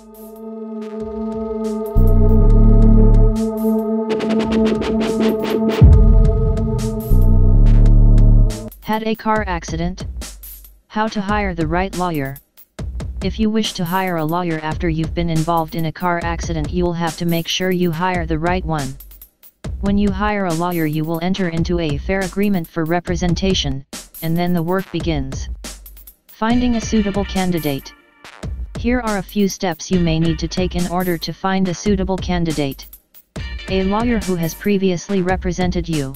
Had a car accident? How to hire the right lawyer? If you wish to hire a lawyer after you've been involved in a car accident, you'll have to make sure you hire the right one. When you hire a lawyer, you will enter into a fair agreement for representation, and then the work begins. Finding a suitable candidate. Here are a few steps you may need to take in order to find a suitable candidate. A lawyer who has previously represented you.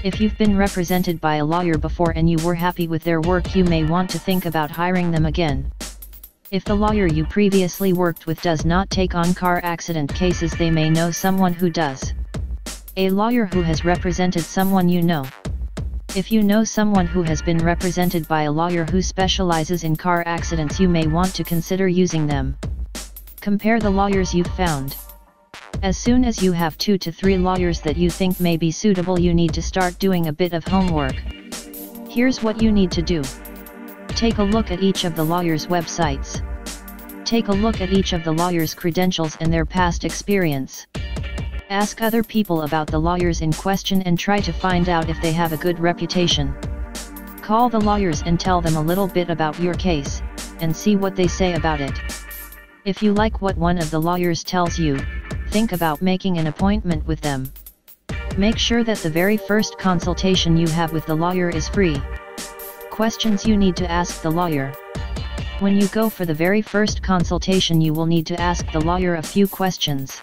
If you've been represented by a lawyer before and you were happy with their work, you may want to think about hiring them again. If the lawyer you previously worked with does not take on car accident cases, they may know someone who does. A lawyer who has represented someone you know. If you know someone who has been represented by a lawyer who specializes in car accidents, you may want to consider using them. Compare the lawyers you've found. As soon as you have 2 to 3 lawyers that you think may be suitable, you need to start doing a bit of homework. Here's what you need to do. Take a look at each of the lawyers' websites. Take a look at each of the lawyers' credentials and their past experience. Ask other people about the lawyers in question and try to find out if they have a good reputation. Call the lawyers and tell them a little bit about your case, and see what they say about it. If you like what one of the lawyers tells you, think about making an appointment with them. Make sure that the very first consultation you have with the lawyer is free. Questions you need to ask the lawyer. When you go for the very first consultation, you will need to ask the lawyer a few questions.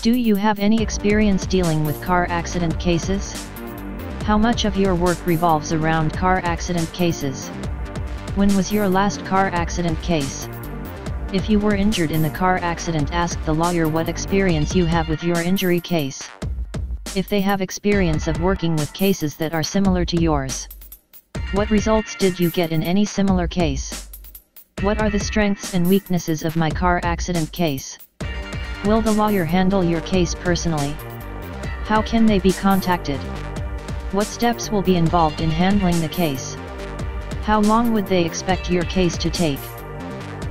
Do you have any experience dealing with car accident cases? How much of your work revolves around car accident cases? When was your last car accident case? If you were injured in the car accident, ask the lawyer what experience you have with your injury case. If they have experience of working with cases that are similar to yours. What results did you get in any similar case? What are the strengths and weaknesses of my car accident case? Will the lawyer handle your case personally? How can they be contacted? What steps will be involved in handling the case? How long would they expect your case to take?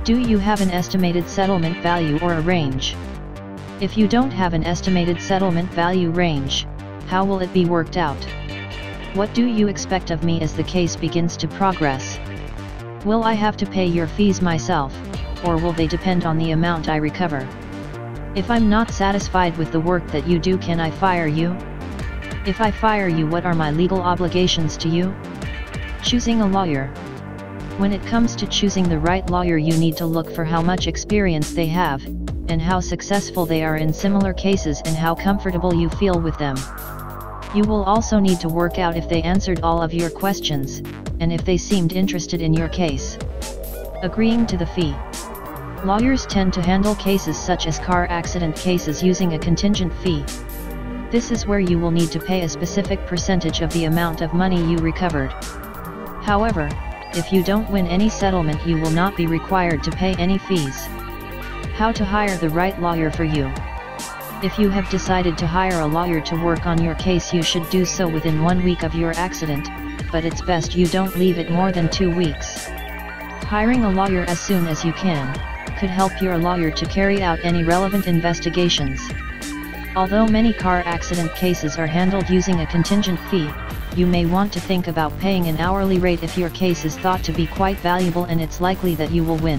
Do you have an estimated settlement value or a range? If you don't have an estimated settlement value range, how will it be worked out? What do you expect of me as the case begins to progress? Will I have to pay your fees myself, or will they depend on the amount I recover? If I'm not satisfied with the work that you do, can I fire you? If I fire you, what are my legal obligations to you? Choosing a lawyer. When it comes to choosing the right lawyer, you need to look for how much experience they have, and how successful they are in similar cases, and how comfortable you feel with them. You will also need to work out if they answered all of your questions, and if they seemed interested in your case. Agreeing to the fee. Lawyers tend to handle cases such as car accident cases using a contingent fee. This is where you will need to pay a specific percentage of the amount of money you recovered. However, if you don't win any settlement, you will not be required to pay any fees. How to hire the right lawyer for you. If you have decided to hire a lawyer to work on your case, you should do so within 1 week of your accident, but it's best you don't leave it more than 2 weeks. Hiring a lawyer as soon as you can could help your lawyer to carry out any relevant investigations. Although many car accident cases are handled using a contingent fee, you may want to think about paying an hourly rate if your case is thought to be quite valuable and it's likely that you will win.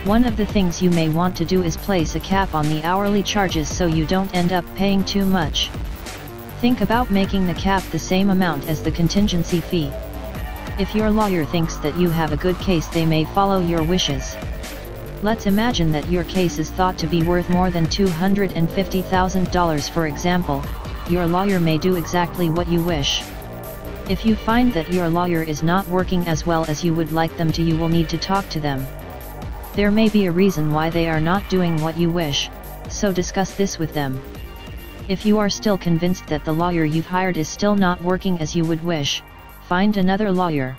One of the things you may want to do is place a cap on the hourly charges so you don't end up paying too much. Think about making the cap the same amount as the contingency fee. If your lawyer thinks that you have a good case, they may follow your wishes. Let's imagine that your case is thought to be worth more than $250,000, for example. Your lawyer may do exactly what you wish. If you find that your lawyer is not working as well as you would like them to, you will need to talk to them. There may be a reason why they are not doing what you wish, so discuss this with them. If you are still convinced that the lawyer you've hired is still not working as you would wish, find another lawyer.